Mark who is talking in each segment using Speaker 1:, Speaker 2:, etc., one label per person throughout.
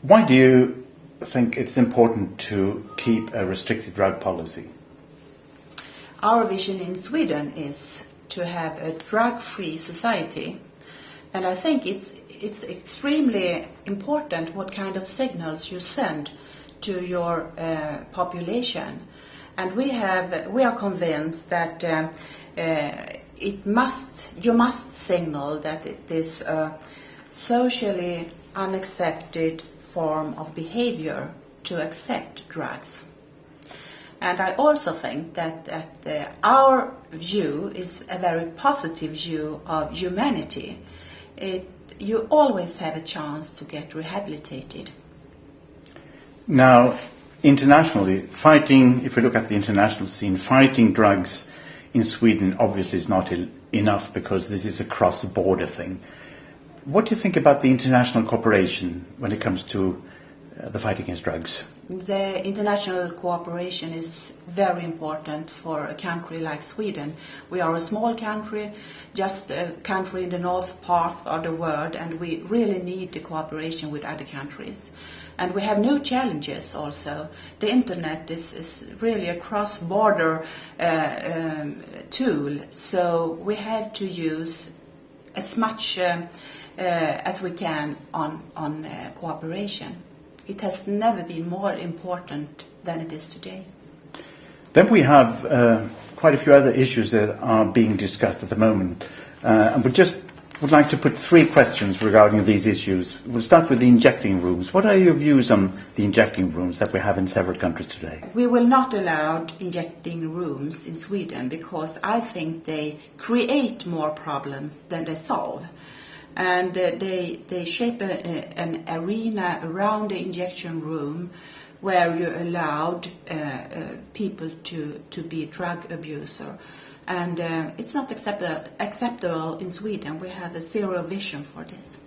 Speaker 1: Why do you think it's important to keep a restricted drug policy?
Speaker 2: Our vision in Sweden is to have a drug-free society, and I think it's extremely important what kind of signals you send to your population. And we are convinced that you must signal that it is a socially unaccepted form of behavior to accept drugs. And I also think that our view is a very positive view of humanity. You always have a chance to get rehabilitated.
Speaker 1: Now, internationally, if we look at the international scene, fighting drugs in Sweden obviously is not enough because this is a cross-border thing. What do you think about the international cooperation when it comes to the fight against drugs?
Speaker 2: The international cooperation is very important for a country like Sweden. We are a small country, just a country in the north part of the world, and we really need the cooperation with other countries. And we have new challenges also. The internet is really a cross-border tool, so we have to use as much as we can on cooperation. It has never been more important than it is today.
Speaker 1: Then we have quite a few other issues that are being discussed at the moment. And we just would like to put 3 questions regarding these issues. We'll start with the injecting rooms. What are your views on the injecting rooms that we have in several countries today?
Speaker 2: We will not allow injecting rooms in Sweden because I think they create more problems than they solve. And they shape an arena around the injection room where you allowed people to be a drug abuser. And it's not acceptable in Sweden. We have a zero vision for this.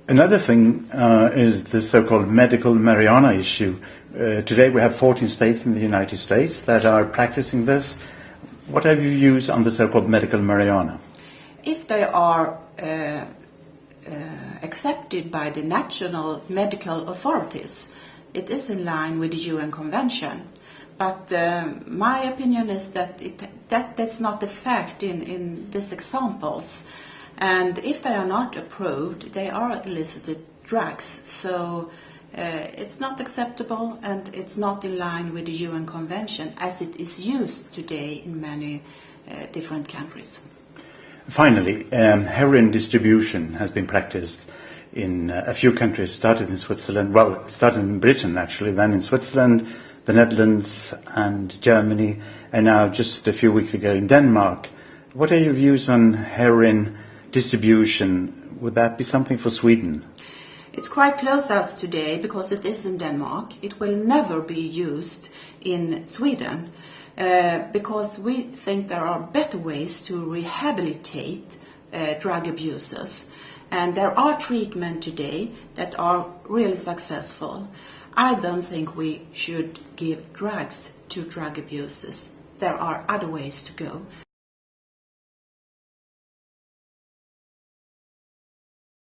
Speaker 1: Another thing is the so-called medical marijuana issue. Today we have 14 states in the United States that are practicing this. What are your views on the so-called medical marijuana?
Speaker 2: If they are accepted by the national medical authorities, it is in line with the UN Convention. But my opinion is that that's not the fact in these examples. And if they are not approved, they are illicit drugs. So it's not acceptable and it's not in line with the UN Convention as it is used today in many different countries.
Speaker 1: Finally, heroin distribution has been practiced in a few countries, started in Switzerland, well, it started in Britain actually, then in Switzerland, the Netherlands and Germany, and now just a few weeks ago in Denmark. What are your views on heroin distribution? Would that be something for Sweden?
Speaker 2: It's quite close to us today because it is in Denmark. It will never be used in Sweden. Because we think there are better ways to rehabilitate drug abusers. And there are treatments today that are really successful. I don't think we should give drugs to drug abusers. There are other ways to go.